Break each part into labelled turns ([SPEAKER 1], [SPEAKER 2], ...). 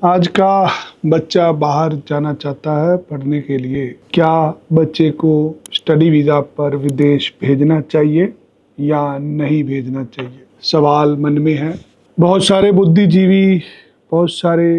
[SPEAKER 1] आज का बच्चा बाहर जाना चाहता है पढ़ने के लिए। क्या बच्चे को स्टडी वीज़ा पर विदेश भेजना चाहिए या नहीं भेजना चाहिए? सवाल मन में है। बहुत सारे बुद्धिजीवी, बहुत सारे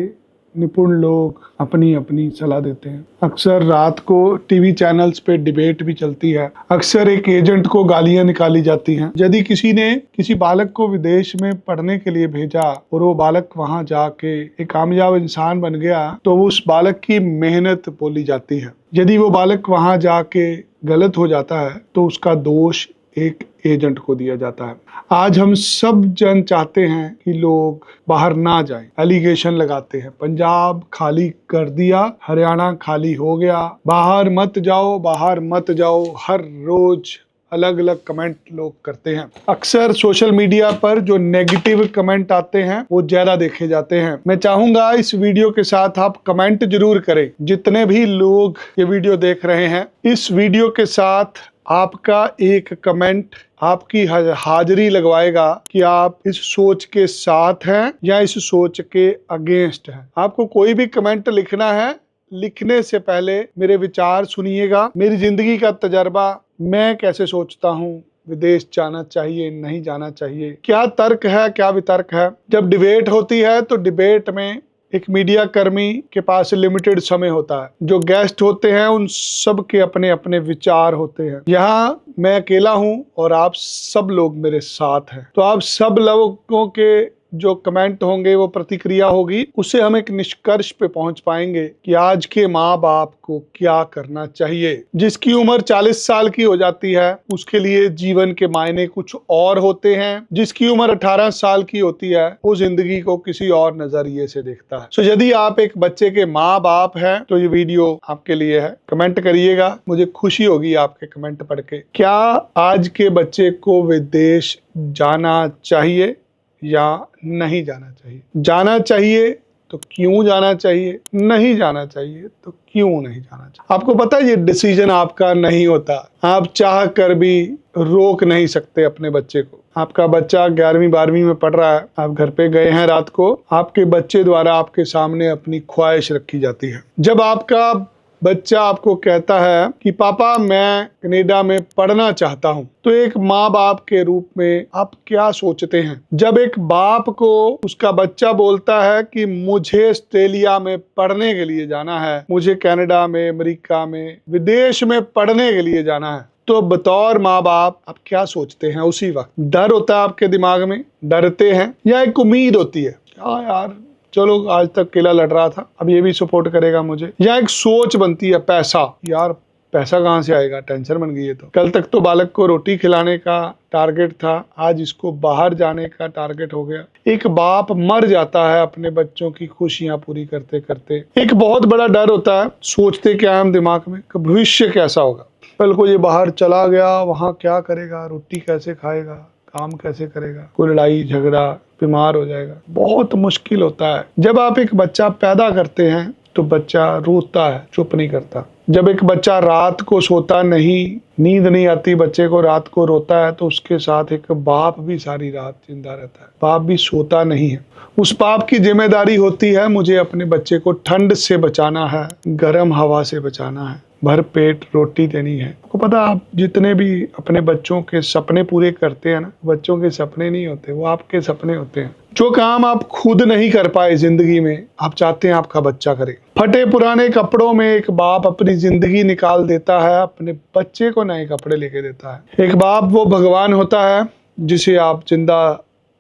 [SPEAKER 1] निपुण लोग अपनी अपनी सलाह देते हैं। अक्सर रात को टीवी चैनल्स पे डिबेट भी चलती है। अक्सर एक एजेंट को गालियां निकाली जाती हैं। यदि किसी ने किसी बालक को विदेश में पढ़ने के लिए भेजा और वो बालक वहां जाके एक कामयाब इंसान बन गया तो उस बालक की मेहनत बोली जाती है। यदि वो बालक वहां जाके गलत हो जाता है तो उसका दोष एक एजेंट को दिया जाता है। आज हम सब जन चाहते हैं कि लोग बाहर ना जाएं। एलिगेशन लगाते हैं, पंजाब खाली कर दिया, हरियाणा खाली हो गया, बाहर मत जाओ, बाहर मत जाओ। हर रोज अलग अलग कमेंट लोग करते हैं। अक्सर सोशल मीडिया पर जो नेगेटिव कमेंट आते हैं वो ज्यादा देखे जाते हैं। मैं चाहूंगा इस वीडियो के साथ आप कमेंट जरूर करें। जितने भी लोग ये वीडियो देख रहे हैं, इस वीडियो के साथ आपका एक कमेंट आपकी हाजिरी लगवाएगा कि आप इस सोच के साथ हैं या इस सोच के अगेंस्ट हैं। आपको कोई भी कमेंट लिखना है, लिखने से पहले मेरे विचार सुनिएगा, मेरी जिंदगी का तजर्बा, मैं कैसे सोचता हूँ विदेश जाना चाहिए नहीं जाना चाहिए, क्या तर्क है क्या वितर्क है। जब डिबेट होती है तो डिबेट में एक मीडिया कर्मी के पास लिमिटेड समय होता है। जो गेस्ट होते हैं उन सब के अपने अपने विचार होते हैं। यहाँ मैं अकेला हूँ और आप सब लोग मेरे साथ हैं। तो आप सब लोगों के जो कमेंट होंगे, वो प्रतिक्रिया होगी, उससे हम एक निष्कर्ष पे पहुंच पाएंगे कि आज के माँ बाप को क्या करना चाहिए। जिसकी उम्र 40 साल की हो जाती है उसके लिए जीवन के मायने कुछ और होते हैं। जिसकी उम्र 18 साल की होती है वो जिंदगी को किसी और नजरिए से देखता है। तो यदि आप एक बच्चे के माँ बाप हैं तो ये वीडियो आपके लिए है। कमेंट करिएगा, मुझे खुशी होगी आपके कमेंट पढ़ के। क्या आज के बच्चे को विदेश जाना चाहिए या नहीं जाना चाहिए? जाना चाहिए तो क्यों जाना चाहिए, नहीं जाना चाहिए तो क्यों नहीं जाना चाहिए? आपको पता है ये डिसीजन आपका नहीं होता। आप चाह कर भी रोक नहीं सकते अपने बच्चे को। आपका बच्चा 11वीं 12वीं में पढ़ रहा है, आप घर पे गए हैं रात को, आपके बच्चे द्वारा आपके सामने अपनी ख्वाहिश रखी जाती है। जब आपका बच्चा आपको कहता है कि पापा मैं कनाडा में पढ़ना चाहता हूँ, तो एक माँ बाप के रूप में आप क्या सोचते हैं? जब एक बाप को उसका बच्चा बोलता है कि मुझे ऑस्ट्रेलिया में पढ़ने के लिए जाना है, मुझे कनाडा में, अमेरिका में, विदेश में पढ़ने के लिए जाना है, तो बतौर माँ बाप आप क्या सोचते हैं? उसी वक्त डर होता है आपके दिमाग में, डरते हैं, या एक उम्मीद होती है हाँ यार चलो आज तक अकेला लड़ रहा था, अब ये भी सपोर्ट करेगा मुझे, या एक सोच बनती है पैसा, यार पैसा कहाँ से आएगा, टेंशन बन गई है। तो कल तक तो बालक को रोटी खिलाने का टारगेट था, आज इसको बाहर जाने का टारगेट हो गया। एक बाप मर जाता है अपने बच्चों की खुशियां पूरी करते करते। एक बहुत बड़ा डर होता है, सोचते क्या है हम दिमाग में कि भविष्य कैसा होगा। कल को ये बाहर चला गया, वहां क्या करेगा, रोटी कैसे खाएगा, काम कैसे करेगा, कोई लड़ाई झगड़ा, बीमार हो जाएगा, बहुत मुश्किल होता है। जब आप एक बच्चा पैदा करते हैं तो बच्चा रोता है, चुप नहीं करता। जब एक बच्चा रात को सोता नहीं, नींद नहीं आती बच्चे को, रात को रोता है, तो उसके साथ एक बाप भी सारी रात जिंदा रहता है, बाप भी सोता नहीं है। उस बाप की जिम्मेदारी होती है मुझे अपने बच्चे को ठंड से बचाना है, गर्म हवा से बचाना है, भर पेट रोटी देनी है। आपको पता, आप जितने भी अपने बच्चों के सपने पूरे करते हैं ना, बच्चों के सपने नहीं होते, वो आपके सपने होते हैं। जो काम आप खुद नहीं कर पाए जिंदगी में, आप चाहते हैं आपका बच्चा करे। फटे पुराने कपड़ों में एक बाप अपनी जिंदगी निकाल देता है, अपने बच्चे को नए कपड़े लेके देता है। एक बाप वो भगवान होता है जिसे आप जिंदा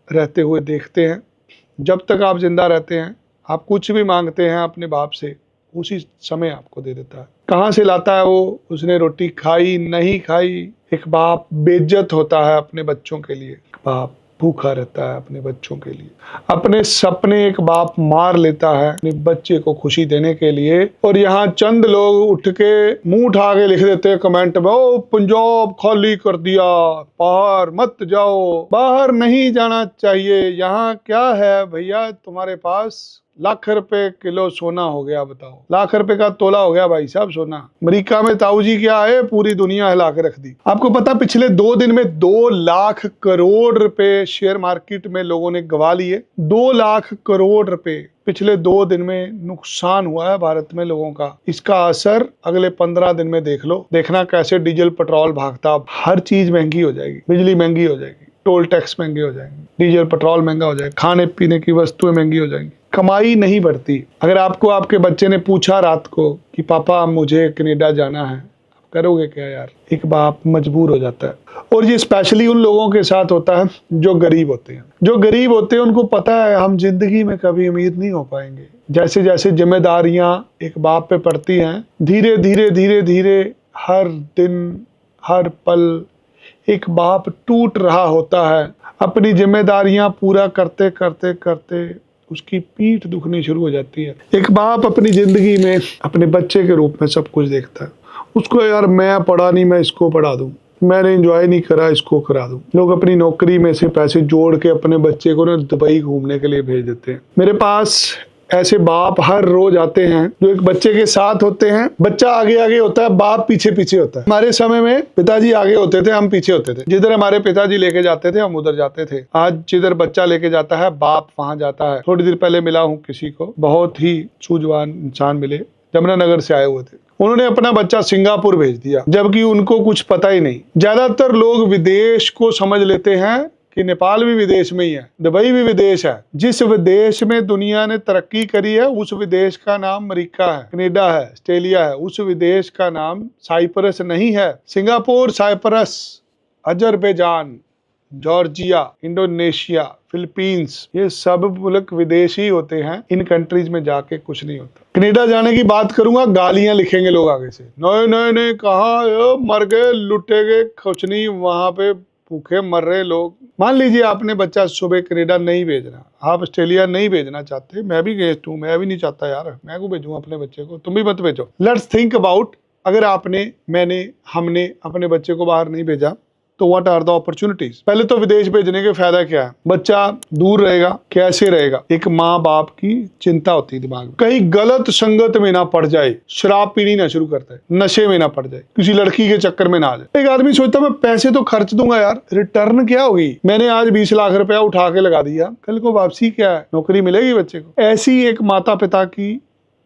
[SPEAKER 1] रहते हुए देखते हैं। जब तक आप जिंदा रहते हैं, आप कुछ भी मांगते हैं अपने बाप से, उसी समय आपको दे देता है। कहाँ से लाता है वो? उसने रोटी खाई नहीं खाई, एक बाप बेइज्जत होता है अपने बच्चों के लिए, एक बाप भूखा रहता है अपने बच्चों के लिए। अपने सपने एक बाप मार लेता है अपने बच्चे को खुशी देने के लिए। और यहाँ चंद लोग उठ के मुंह उठा के लिख देते हैं कमेंट में, ओ पंजाब खाली कर दिया, बाहर मत जाओ, बाहर नहीं जाना चाहिए। यहाँ क्या है भैया, तुम्हारे पास लाख रुपए किलो सोना हो गया, बताओ, लाख रुपए का तोला हो गया भाई साहब सोना। अमेरिका में ताऊ जी क्या है, पूरी दुनिया हिला के रख दी। आपको पता पिछले 2 दिन में 2 लाख करोड़ रुपए शेयर मार्केट में लोगों ने गवा लिए। 2 लाख करोड़ रुपए पिछले 2 दिन में नुकसान हुआ है भारत में लोगों का। इसका असर अगले 15 दिन में देख लो, देखना कैसे डीजल पेट्रोल भागता। हर चीज महंगी हो जाएगी, बिजली महंगी हो जाएगी, टोल टैक्स महंगे हो जाएंगे, डीजल पेट्रोल महंगा हो जाएगा, खाने पीने की वस्तुएं महंगी हो जाएंगी, कमाई नहीं बढ़ती। अगर आपको आपके बच्चे ने पूछा रात को कि पापा मुझे कनाडा जाना है, करोगे क्या यार? एक बाप मजबूर हो जाता है। और ये स्पेशली उन लोगों के साथ होता है जो गरीब होते हैं। जो गरीब होते हैं उनको पता है हम जिंदगी में कभी अमीर नहीं हो पाएंगे। जैसे जैसे जिम्मेदारियां एक बाप पे पड़ती हैं, धीरे धीरे धीरे धीरे हर दिन हर पल एक बाप टूट रहा होता है। अपनी जिम्मेदारियां पूरा करते करते करते उसकी पीठ दुखनी शुरू हो जाती है। एक बाप अपनी जिंदगी में अपने बच्चे के रूप में सब कुछ देखता है। उसको यार मैं पढ़ा नहीं, मैं इसको पढ़ा दूं, मैंने एंजॉय नहीं करा, इसको करा दूं। लोग अपनी नौकरी में से पैसे जोड़ के अपने बच्चे को ना दुबई घूमने के लिए भेज देते हैं। मेरे पास ऐसे बाप हर रोज आते हैं जो एक बच्चे के साथ होते हैं। बच्चा आगे आगे होता है, बाप पीछे पीछे होता है। हमारे समय में पिताजी आगे होते थे, हम पीछे होते थे। जिधर हमारे पिताजी लेके जाते थे हम उधर जाते थे। आज जिधर बच्चा लेके जाता है बाप वहां जाता है। थोड़ी देर पहले मिला हूँ किसी को, बहुत ही सूझवान इंसान मिले, यमुनानगर से आए हुए थे। उन्होंने अपना बच्चा सिंगापुर भेज दिया, जबकि उनको कुछ पता ही नहीं। ज्यादातर लोग विदेश को समझ लेते हैं कि नेपाल भी विदेश में ही है, दुबई भी विदेश है। जिस विदेश में दुनिया ने तरक्की करी है उस विदेश का नाम अमेरिका है, कनाडा है, ऑस्ट्रेलिया है। उस विदेश का नाम साइप्रस नहीं है। Singapore, Cyprus, Azerbaijan, Georgia, Indonesia, Philippines, ये सब मुल्क विदेश ही होते हैं। इन कंट्रीज में जाके कुछ नहीं होता। कनाडा जाने की बात करूंगा, गालियां लिखेंगे लोग आगे से, नए नए नए कहाँ मर गए, लुटे गए, कुछ नहीं, वहां पे भूखे मर रहे लोग। मान लीजिए आपने बच्चा सुबह कनाडा नहीं भेजना, आप ऑस्ट्रेलिया नहीं भेजना चाहते, मैं भी गेस्ट हूँ, मैं भी नहीं चाहता यार मैं को भेजूं अपने बच्चे को, तुम भी मत भेजो। लेट्स थिंक अबाउट, अगर आपने, मैंने, हमने अपने बच्चे को बाहर नहीं भेजा तो व्हाट आर द अपॉर्चुनिटीज? पहले तो विदेश भेजने के फायदा क्या है? बच्चा दूर रहेगा, कैसे रहेगा? एक माँ बाप की चिंता होती है दिमाग में, कहीं गलत संगत में ना पड़ जाए, शराब पीनी ना शुरू करता है, नशे में ना पड़ जाए, किसी लड़की के चक्कर में ना आ जाए। एक आदमी सोचता मैं पैसे तो खर्च दूंगा यार, रिटर्न क्या होगी? मैंने आज 20 लाख रुपया उठा के लगा दिया, कल को वापसी क्या है? नौकरी मिलेगी बच्चे को? ऐसी एक माता पिता की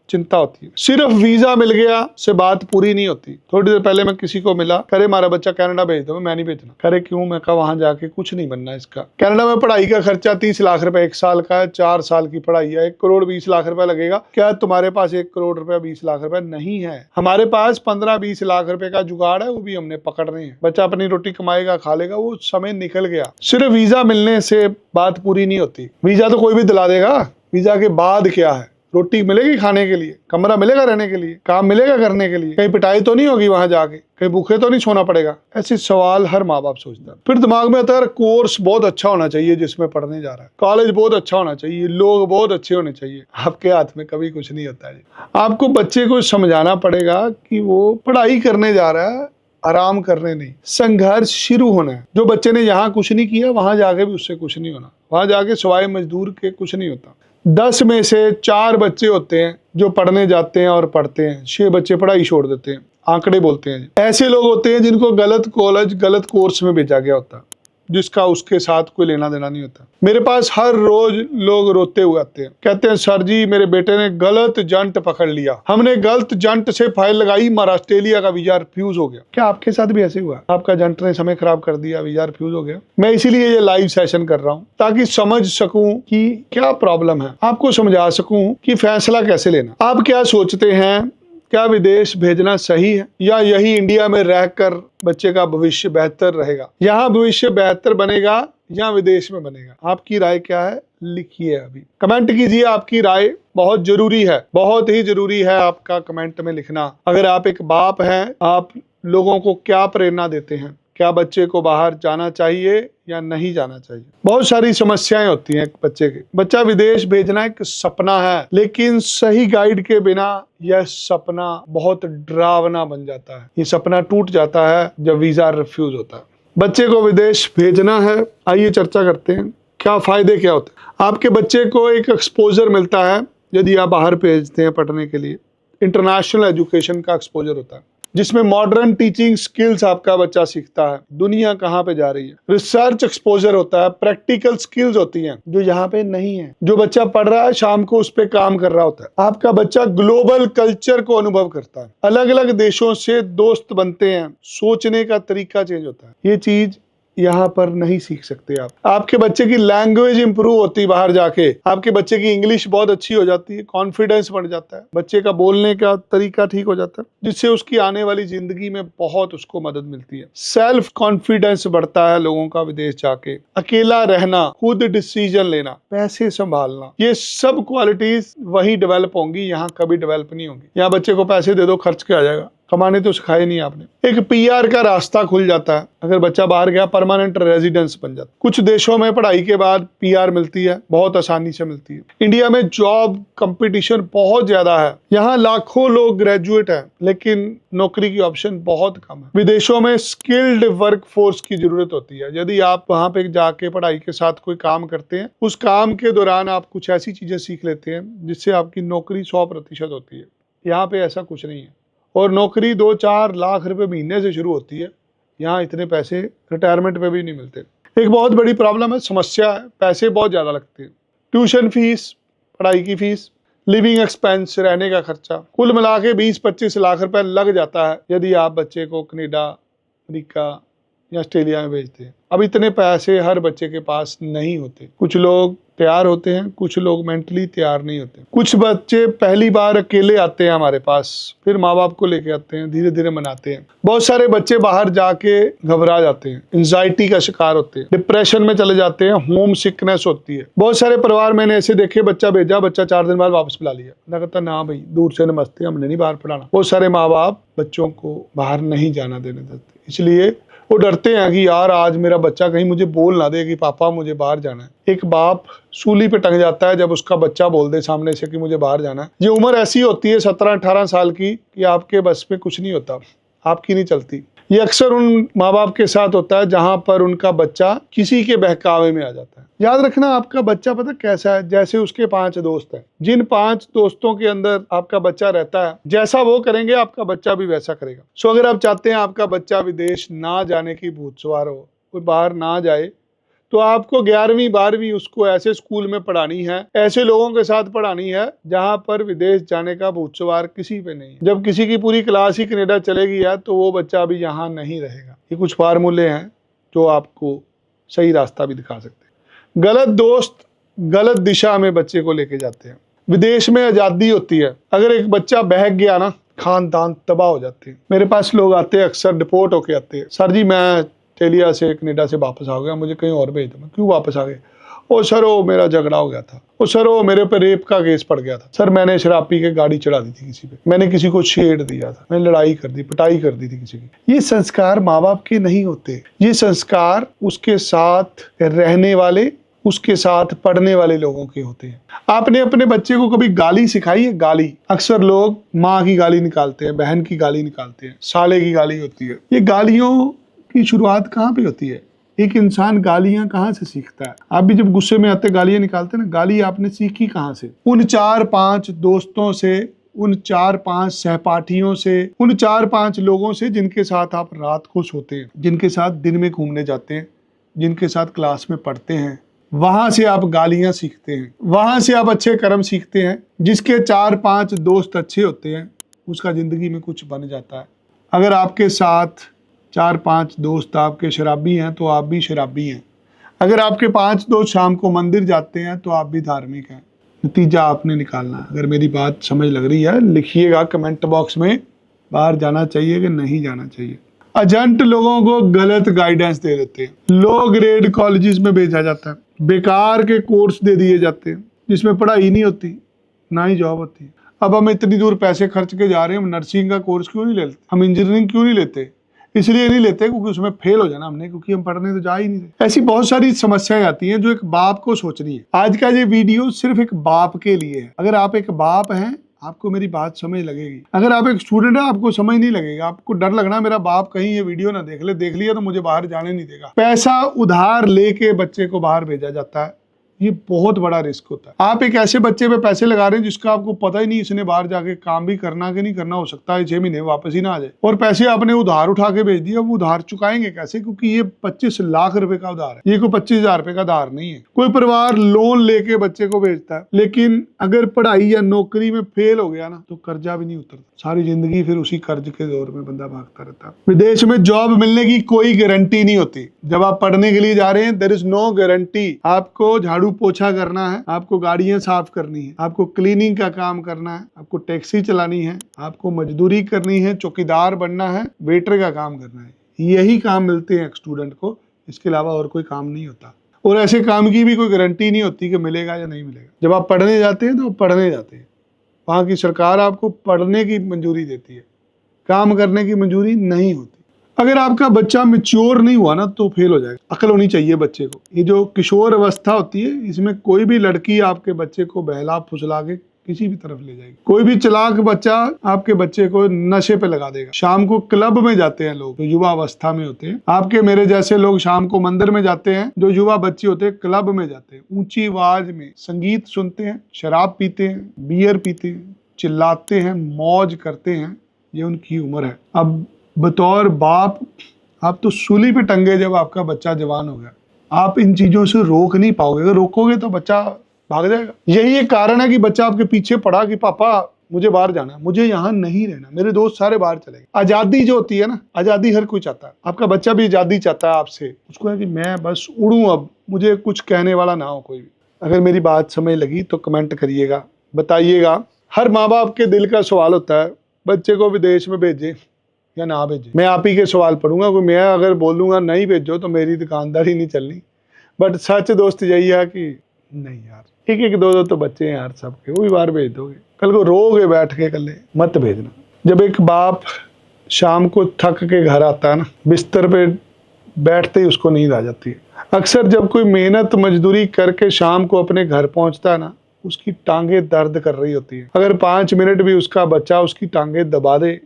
[SPEAKER 1] चिंता होती है। सिर्फ वीजा मिल गया से बात पूरी नहीं होती। थोड़ी देर पहले मैं किसी को मिला, करे हमारा बच्चा कनाडा भेज दो, मैं नहीं भेजना। करे क्यों? मैं कहा वहां जाके कुछ नहीं बनना इसका। कनाडा में पढ़ाई का खर्चा 30 लाख रुपए 1 साल का है, 4 साल की पढ़ाई है, 1 करोड़ 20 लाख रुपए लगेगा। क्या तुम्हारे पास 1 करोड़ रुपया 20 लाख रुपए नहीं है? हमारे पास 15-20 लाख रुपए का जुगाड़ है, वो भी हमने पकड़ने हैं। बच्चा अपनी रोटी कमाएगा, खा लेगा, वो समय निकल गया। सिर्फ वीजा मिलने से बात पूरी नहीं होती। वीजा तो कोई भी दिला देगा, वीजा के बाद क्या है? रोटी मिलेगी खाने के लिए, कमरा मिलेगा रहने के लिए, काम मिलेगा करने के लिए, कहीं पिटाई तो नहीं होगी वहां जाके, कहीं भूखे तो नहीं सोना पड़ेगा? ऐसे सवाल हर माँ बाप सोचता है। फिर दिमाग में आता है कोर्स बहुत अच्छा होना चाहिए जिसमें पढ़ने जा रहा है, कॉलेज बहुत अच्छा होना चाहिए, लोग बहुत अच्छे होने चाहिए। आपके हाथ में कभी कुछ नहीं होता है। आपको बच्चे को समझाना पड़ेगा कि वो पढ़ाई करने जा रहा है, आराम करने नहीं। संघर्ष शुरू होना है। जो बच्चे ने यहाँ कुछ नहीं किया वहां जाके भी उससे कुछ नहीं होना। वहां जाके सिवाय मजदूर के कुछ नहीं होता। 10 में से 4 बच्चे होते हैं जो पढ़ने जाते हैं और पढ़ते हैं, 6 बच्चे पढ़ाई छोड़ देते हैं। आंकड़े बोलते हैं। ऐसे लोग होते हैं जिनको गलत कॉलेज, गलत कोर्स में भेजा गया होता है, जिसका उसके साथ कोई लेना देना नहीं होता। मेरे पास हर रोज लोग रोते हुए आते हैं, कहते हैं सर जी मेरे बेटे ने गलत जंट पकड़ लिया, हमने गलत जंट से फाइल लगाई, हमारा ऑस्ट्रेलिया का वीजा रिफ्यूज हो गया। क्या आपके साथ भी ऐसे हुआ? आपका जंट ने समय खराब कर दिया, वीजा रिफ्यूज हो गया? मैं इसीलिए ये लाइव सेशन कर रहा हूँ ताकि समझ सकूं कि क्या प्रॉब्लम है, आपको समझा सकूं कि फैसला कैसे लेना। आप क्या सोचते हैं, क्या विदेश भेजना सही है या यही इंडिया में रहकर बच्चे का भविष्य बेहतर रहेगा? यहाँ भविष्य बेहतर बनेगा या विदेश में बनेगा? आपकी राय क्या है? लिखिए, अभी कमेंट कीजिए। आपकी राय बहुत जरूरी है, बहुत ही जरूरी है आपका कमेंट में लिखना। अगर आप एक बाप हैं, आप लोगों को क्या प्रेरणा देते हैं? क्या बच्चे को बाहर जाना चाहिए या नहीं जाना चाहिए? बहुत सारी समस्याएं होती हैं बच्चे की। बच्चा विदेश भेजना एक सपना है, लेकिन सही गाइड के बिना यह सपना बहुत डरावना बन जाता है। ये सपना टूट जाता है जब वीजा रिफ्यूज होता है। बच्चे को विदेश भेजना है, आइए चर्चा करते हैं क्या फायदे क्या होते हैं। आपके बच्चे को एक एक्सपोजर मिलता है, यदि आप बाहर भेजते हैं पढ़ने के लिए। इंटरनेशनल एजुकेशन का एक्सपोजर होता है जिसमें मॉडर्न टीचिंग स्किल्स आपका बच्चा सीखता है, दुनिया कहाँ पे जा रही है। रिसर्च एक्सपोजर होता है, प्रैक्टिकल स्किल्स होती हैं जो यहाँ पे नहीं है। जो बच्चा पढ़ रहा है शाम को उस पे काम कर रहा होता है। आपका बच्चा ग्लोबल कल्चर को अनुभव करता है, अलग अलग देशों से दोस्त बनते हैं, सोचने का तरीका चेंज होता है। ये चीज यहाँ पर नहीं सीख सकते आप। आपके बच्चे की लैंग्वेज इंप्रूव होती है बाहर जाके, आपके बच्चे की इंग्लिश बहुत अच्छी हो जाती है, कॉन्फिडेंस बढ़ जाता है, बच्चे का बोलने का तरीका ठीक हो जाता है, जिससे उसकी आने वाली जिंदगी में बहुत उसको मदद मिलती है। सेल्फ कॉन्फिडेंस बढ़ता है लोगों का विदेश जाके। अकेला रहना, खुद डिसीजन लेना, पैसे संभालना, ये सब क्वालिटीज वही डेवलप होंगी, यहाँ कभी डेवलप नहीं होंगी। यहाँ बच्चे को पैसे दे दो, खर्च के आ जाएगा, कमाने तो सिखाए नहीं आपने। एक पीआर का रास्ता खुल जाता है अगर बच्चा बाहर गया, परमानेंट रेजिडेंस बन जाता है। कुछ देशों में पढ़ाई के बाद पीआर मिलती है, बहुत आसानी से मिलती है। इंडिया में जॉब कंपटीशन बहुत ज्यादा है, यहाँ लाखों लोग ग्रेजुएट हैं लेकिन नौकरी की ऑप्शन बहुत कम है। विदेशों में स्किल्ड वर्क फोर्स की जरूरत होती है। यदि आप वहां पे जाके पढ़ाई के साथ कोई काम करते हैं, उस काम के दौरान आप कुछ ऐसी चीजें सीख लेते हैं जिससे आपकी नौकरी 100% होती है। यहाँ पे ऐसा कुछ नहीं है, और नौकरी 2-4 लाख रुपए महीने से शुरू होती है। यहाँ इतने पैसे रिटायरमेंट पे भी नहीं मिलते। एक बहुत बड़ी प्रॉब्लम है, समस्या है, पैसे बहुत ज़्यादा लगते हैं। ट्यूशन फीस, पढ़ाई की फीस, लिविंग एक्सपेंस, रहने का खर्चा, कुल मिला के 20-25 लाख रुपए लग जाता है यदि आप बच्चे को कनाडा, अमेरिका या ऑस्ट्रेलिया में भेजते हैं। अब इतने पैसे हर बच्चे के पास नहीं होते। कुछ लोग तैयार होते हैं, कुछ लोग मेंटली तैयार नहीं होते। कुछ बच्चे पहली बार अकेले आते हैं हमारे पास, फिर माँ बाप को लेके आते हैं, धीरे धीरे मनाते हैं। बहुत सारे बच्चे बाहर जाके घबरा जाते हैं, एंजाइटी का शिकार होते हैं, डिप्रेशन में चले जाते हैं, होम सिकनेस होती है। बहुत सारे परिवार मैंने ऐसे देखे, बच्चा भेजा, बच्चा 4 दिन बाद वापस बुला लिया। मैं कहता ना भाई, दूर से नमस्ते, हमने नहीं बाहर पढ़ाना। बहुत सारे माँ बाप बच्चों को बाहर नहीं जाना देने देते, इसलिए वो डरते हैं कि यार आज मेरा बच्चा कहीं मुझे बोल ना दे कि पापा मुझे बाहर जाना है। एक बाप सूली पे टंग जाता है जब उसका बच्चा बोल दे सामने से कि मुझे बाहर जाना है। ये उम्र ऐसी होती है 17-18 साल की कि आपके बस में कुछ नहीं होता, आपकी नहीं चलती। ये अक्सर उन माँ बाप के साथ होता है जहां पर उनका बच्चा किसी के बहकावे में आ जाता है। याद रखना, आपका बच्चा पता कैसा है, जैसे उसके 5 दोस्त हैं। जिन 5 दोस्तों के अंदर आपका बच्चा रहता है, जैसा वो करेंगे आपका बच्चा भी वैसा करेगा। सो अगर आप चाहते हैं आपका बच्चा विदेश ना जाने की भूत सवार हो, कोई बाहर ना जाए, तो आपको 11वीं 12वीं उसको ऐसे स्कूल में पढ़ानी है, ऐसे लोगों के साथ पढ़ानी है जहां पर विदेश जाने का भूत सवार किसी पे नहीं है। जब किसी की पूरी क्लास ही कनाडा चलेगी है तो वो बच्चा भी यहाँ नहीं रहेगा। ये कुछ फार्मूले हैं जो आपको सही रास्ता भी दिखा सकते हैं। गलत दोस्त गलत दिशा में बच्चे को लेके जाते हैं। विदेश में आज़ादी होती है, अगर एक बच्चा बहक गया ना, खानदान तबाह हो जाते हैं। मेरे पास लोग आते हैं, अक्सर डिपोर्ट होके आते हैं, सर जी मैं ऑस्ट्रेलिया से कनाडा से वापस आ गया, मुझे कहीं और भेज दो। मैं क्यों वापस आ गए? ओ सर वो मेरा झगड़ा हो गया था, ओ सर वो मेरे पे रेप का केस पड़ गया था, सर मैंने शराब पी के गाड़ी चढ़ा दी थी किसी पे, मैंने किसी को छेड़ दिया था, मैंने लड़ाई कर दी, पिटाई कर दी थी किसी की। ये संस्कार माँ बाप के नहीं होते, ये संस्कार उसके साथ रहने वाले, उसके साथ पढ़ने वाले लोगों के होते हैं। आपने अपने बच्चे को कभी गाली सिखाई है? गाली अक्सर लोग माँ की गाली निकालते हैं, बहन की गाली निकालते हैं, साले की गाली होती है। ये गालियों की शुरुआत कहाँ पे होती है? एक इंसान गालियां कहाँ से सीखता है? आप भी जब गुस्से में आते गालियां निकालते हैं ना, गाली आपने सीखी कहाँ से? उन 4-5 दोस्तों से, उन 4-5 सहपाठियों से, उन 4-5 लोगों से जिनके साथ आप रात को सोते हैं, जिनके साथ दिन में घूमने जाते हैं, जिनके साथ क्लास में पढ़ते हैं। वहां से आप गालियां सीखते हैं, वहां से आप अच्छे कर्म सीखते हैं। जिसके 4-5 दोस्त अच्छे होते हैं उसका जिंदगी में कुछ बन जाता है। अगर आपके साथ 4-5 दोस्त आपके शराबी हैं तो आप भी शराबी हैं। अगर आपके 5 दोस्त शाम को मंदिर जाते हैं तो आप भी धार्मिक हैं। नतीजा आपने निकालना है। अगर मेरी बात समझ लग रही है लिखिएगा कमेंट बॉक्स में, बाहर जाना चाहिए कि नहीं जाना चाहिए। एजेंट लोगों को गलत गाइडेंस दे देते हैं, लो ग्रेड कॉलेजेस में भेजा जाता है, बेकार के कोर्स दे दिए जाते हैं जिसमें पढ़ाई नहीं होती ना ही जॉब होती। अब हम इतनी दूर पैसे खर्च के जा रहे हैं, हम नर्सिंग का कोर्स क्यों नहीं लेते, हम इंजीनियरिंग क्यों नहीं लेते? इसलिए नहीं लेते क्योंकि उसमें फेल हो जाना हमने, क्योंकि हम पढ़ने तो जा ही नहीं रहे। ऐसी बहुत सारी समस्याएं आती हैं जो एक बाप को सोचनी है। आज का ये वीडियो सिर्फ एक बाप के लिए है। अगर आप एक बाप हैं आपको मेरी बात समझ लगेगी। अगर आप एक स्टूडेंट है आपको समझ नहीं लगेगा, आपको डर लगना मेरा बाप कहीं ये वीडियो ना देख ले, देख लिया तो मुझे बाहर जाने नहीं देगा। पैसा उधार लेके बच्चे को बाहर भेजा जाता है, ये बहुत बड़ा रिस्क होता है। आप एक ऐसे बच्चे पे पैसे लगा रहे हैं जिसका आपको पता ही नहीं इसने बाहर जाके काम भी करना कि नहीं करना, हो सकता है 6 महीने वापस ही ना आ जाए, और पैसे आपने उधार उठा के भेज दिया। वो उधार चुकाएंगे कैसे? क्योंकि ये 25 लाख रुपए का उधार है, ये कोई 25,000 रुपए का उधार नहीं है। कोई परिवार लोन लेके बच्चे को भेजता है, लेकिन अगर पढ़ाई या नौकरी में फेल हो गया ना तो कर्जा भी नहीं उतरता, सारी जिंदगी फिर उसी कर्ज के दौर में बंदा भागता रहता है। विदेश में जॉब मिलने की कोई गारंटी नहीं होती। जब आप पढ़ने के लिए जा रहे हैं, देयर इज नो गारंटी। आपको झाड़ू पोछा करना है, आपको गाड़ियां साफ करनी है, आपको क्लीनिंग का काम करना है, आपको टैक्सी चलानी है, आपको मजदूरी करनी है, चौकीदार बनना है, वेटर का काम करना है। यही काम मिलते हैं एक स्टूडेंट को, इसके अलावा और कोई काम नहीं होता। और ऐसे काम की भी कोई गारंटी नहीं होती कि मिलेगा या नहीं मिलेगा। जब आप पढ़ने जाते हैं तो पढ़ने जाते हैं, वहाँ की सरकार आपको पढ़ने की मंजूरी देती है, काम करने की मंजूरी नहीं होती। अगर आपका बच्चा मैच्योर नहीं हुआ ना तो फेल हो जाएगा। अकल होनी चाहिए बच्चे को। ये जो किशोर अवस्था होती है, इसमें कोई भी लड़की आपके बच्चे को बहला फुसला के किसी भी तरफ ले जाएगी। कोई भी चालाक बच्चा आपके बच्चे को नशे पे लगा देगा। शाम को क्लब में जाते हैं लोग जो युवा अवस्था में होते हैं, आपके मेरे जैसे लोग शाम को मंदिर में जाते हैं, जो युवा बच्चे होते हैं क्लब में जाते हैं, ऊंची आवाज में संगीत सुनते हैं, शराब पीते हैं, बियर पीते हैं, चिल्लाते हैं, मौज करते हैं। ये उनकी उम्र है। अब बतौर बाप आप तो सूली पे टंगे जब आपका बच्चा जवान हो गया। आप इन चीजों से रोक नहीं पाओगे। अगर रोकोगे तो बच्चा भाग जाएगा। यही एक कारण है कि बच्चा आपके पीछे पड़ा कि पापा मुझे बाहर जाना, मुझे यहाँ नहीं रहना, मेरे दोस्त सारे बाहर चले गए। आजादी जो होती है ना, आजादी हर कोई चाहता है। आपका बच्चा भी आजादी चाहता है आपसे। उसको है कि मैं बस उड़ूं, अब मुझे कुछ कहने वाला ना हो कोई भी। अगर मेरी बात समझ लगी तो कमेंट करिएगा, बताइएगा। हर माँ बाप के दिल का सवाल होता है, बच्चे को विदेश में भेजें या ना भेजें। मैं आप ही के सवाल पढ़ूंगा, कोई मैं अगर बोलूंगा नहीं भेजो तो मेरी दुकानदारी नहीं चलनी। बट सच दोस्त यही है कि नहीं यार, एक एक दो दो तो बच्चे हैं यार सबके, वो भी बाहर भेज दोगे, कल को रोगे बैठ के, कल मत भेजना। जब एक बाप शाम को थक के घर आता है ना, बिस्तर पे बैठते ही उसको नींद आ जाती है। अक्सर जब कोई मेहनत मजदूरी करके शाम को अपने घर पहुंचता है ना, उसकी टांगे दर्द कर रही होती है। अगर 5 मिनट भी उसका बच्चा उसकी टांगे दबा दे,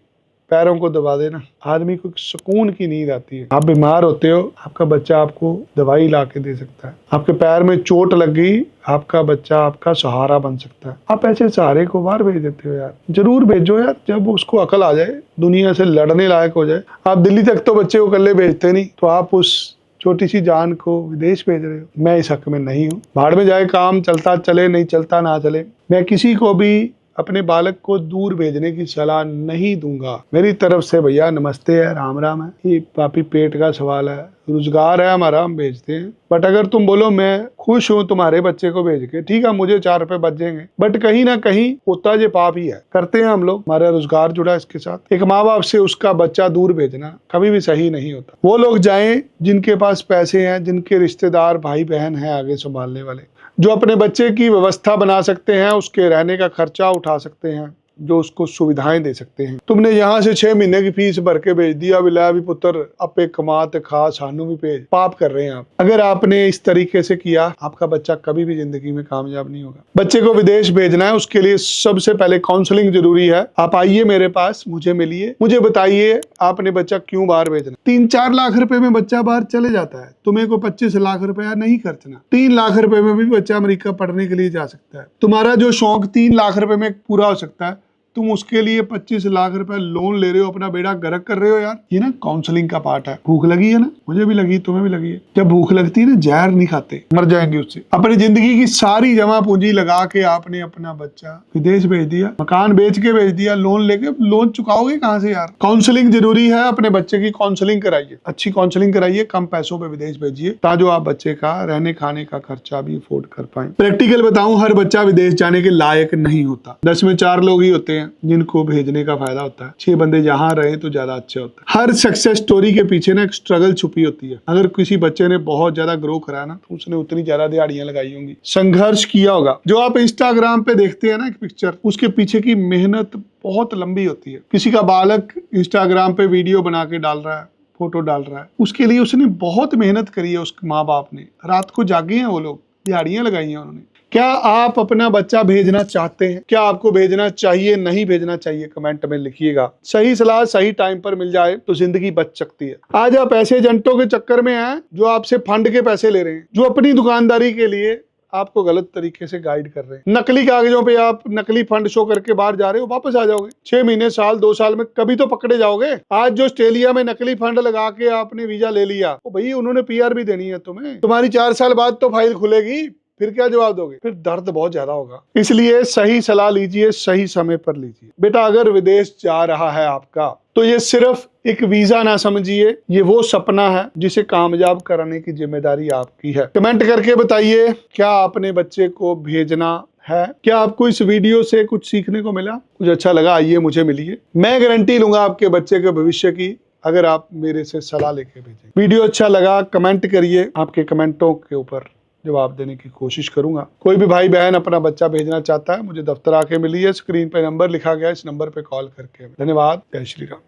[SPEAKER 1] पैरों को दबा देना, आदमी को सुकून की नींद आती है। आप बीमार होते हो, आपका बच्चा आपको दवाई ला के दे सकता है। आपके पैर में चोट लग गई, आपका बच्चा आपका सहारा बन सकता है। आप ऐसे सहारे को बाहर भेज देते हो यार। जरूर भेजो यार, जब उसको अकल आ जाए, दुनिया से लड़ने लायक हो जाए। आप दिल्ली तक तो बच्चे को कल्ले भेजते नहीं, तो आप उस छोटी सी जान को विदेश भेज रहे हो। मैं इस हक में नहीं हूँ। भाड़ में जाए काम, चलता चले, नहीं चलता ना चले। मैं किसी को भी अपने बालक को दूर भेजने की सलाह नहीं दूंगा। मेरी तरफ से भैया नमस्ते है, राम राम है। ये पापी पेट का सवाल है, रोजगार है हमारा, हम भेजते हैं। बट अगर तुम बोलो मैं खुश हूँ तुम्हारे बच्चे को भेज के, ठीक है मुझे 4 रुपए बच जाएंगे, बट कहीं ना कहीं होता ये पाप ही है। करते हैं हम लोग, हमारा रोजगार जुड़ा है इसके साथ। एक माँ बाप से उसका बच्चा दूर भेजना कभी भी सही नहीं होता। वो लोग जाएं जिनके पास पैसे हैं, जिनके रिश्तेदार भाई बहन हैं आगे संभालने वाले, जो अपने बच्चे की व्यवस्था बना सकते हैं, उसके रहने का खर्चा उठा सकते हैं, जो उसको सुविधाएं दे सकते हैं। तुमने यहाँ से 6 महीने की फीस भर के भेज दिया, बिला भी पुत्र अपे कमाते खा सानू भी भेज। पाप कर रहे हैं आप। अगर आपने इस तरीके से किया, आपका बच्चा कभी भी जिंदगी में कामयाब नहीं होगा। बच्चे को विदेश भेजना है, उसके लिए सबसे पहले काउंसलिंग जरूरी है। आप आइए मेरे पास, मुझे मिलिए, मुझे बताइए आपने बच्चा क्यों बाहर भेजना। 3-4 लाख रुपए में बच्चा बाहर चले जाता है, तुम्हें को 25 लाख रुपया नहीं खर्चना। 3 लाख रुपए में भी बच्चा अमेरिका पढ़ने के लिए जा सकता है। तुम्हारा जो शौक 3 लाख रुपए में पूरा हो सकता है, तुम उसके लिए 25 लाख रुपए लोन ले रहे हो, अपना बेड़ा गर्क कर रहे हो यार। ये ना काउंसलिंग का पार्ट है। भूख लगी है ना, मुझे भी लगी, तुम्हें भी लगी है। जब भूख लगती है ना, जहर नहीं खाते, मर जाएंगे उससे। अपनी जिंदगी की सारी जमा पूंजी लगा के आपने अपना बच्चा विदेश भेज दिया, मकान बेच के भेज दिया, लोन लेके। लोन चुकाओगे कहाँ से यार। काउंसलिंग जरूरी है। अपने बच्चे की काउंसलिंग कराइए, अच्छी काउंसलिंग कराइए, कम पैसों पे विदेश भेजिए, ताकि आप बच्चे का रहने खाने का खर्चा भी अफोर्ड कर पाए। प्रैक्टिकल बताऊं, हर बच्चा विदेश जाने के लायक नहीं होता। 10 में 4 लोग ही होते हैं जिनको भेजने का फायदा होता है। 6 बंदे जहां रहे तो ज्यादा अच्छा होता है। हर सक्सेस स्टोरी के पीछे ना एक स्ट्रगल छुपी होती है। अगर किसी बच्चे ने बहुत ज्यादा ग्रो करा ना, तो उसने उतनी ज्यादा दिहाड़ियां लगाई होंगी, संघर्ष किया होगा। जो आप इंस्टाग्राम पे देखते हैं ना एक पिक्चर, उसके पीछे की मेहनत बहुत लंबी होती है। किसी का बालक इंस्टाग्राम पे वीडियो बना के डाल रहा है, फोटो डाल रहा है, उसके लिए उसने बहुत मेहनत करी है। उसके माँ बाप ने रात को जागे हैं, वो लोग दिहाड़ियां लगाई हैं उन्होंने। क्या आप अपना बच्चा भेजना चाहते हैं? क्या आपको भेजना चाहिए, नहीं भेजना चाहिए? कमेंट में लिखिएगा। सही सलाह सही टाइम पर मिल जाए तो जिंदगी बच सकती है। आज आप ऐसे एजेंटों के चक्कर में हैं जो आपसे फंड के पैसे ले रहे हैं, जो अपनी दुकानदारी के लिए आपको गलत तरीके से गाइड कर रहे हैं। नकली कागजों पे आप नकली फंड शो करके बाहर जा रहे हो, वापस आ जाओगे 6 महीने, साल, 2 साल में कभी तो पकड़े जाओगे। आज जो ऑस्ट्रेलिया में नकली फंड लगा के आपने वीजा ले लिया, तो भाई उन्होंने पीआर भी देनी है तुम्हें, तुम्हारी 4 साल बाद तो फाइल खुलेगी, फिर क्या जवाब दोगे? फिर दर्द बहुत ज्यादा होगा। इसलिए सही सलाह लीजिए, सही समय पर लीजिए। बेटा अगर विदेश जा रहा है आपका, तो ये सिर्फ एक वीजा ना समझिए, ये वो सपना है जिसे कामयाब कराने की जिम्मेदारी आपकी है। कमेंट करके बताइए, क्या आपने बच्चे को भेजना है? क्या आपको इस वीडियो से कुछ सीखने को मिला, कुछ अच्छा लगा? आइए मुझे मिलिए, मैं गारंटी लूंगा आपके बच्चे के भविष्य की, अगर आप मेरे से सलाह लेके भेजें। वीडियो अच्छा लगा कमेंट करिए, आपके कमेंटों के ऊपर जवाब देने की कोशिश करूंगा। कोई भी भाई बहन अपना बच्चा भेजना चाहता है, मुझे दफ्तर आके मिलिए, स्क्रीन पे नंबर लिखा गया है, इस नंबर पे कॉल करके। धन्यवाद। जय श्री राम।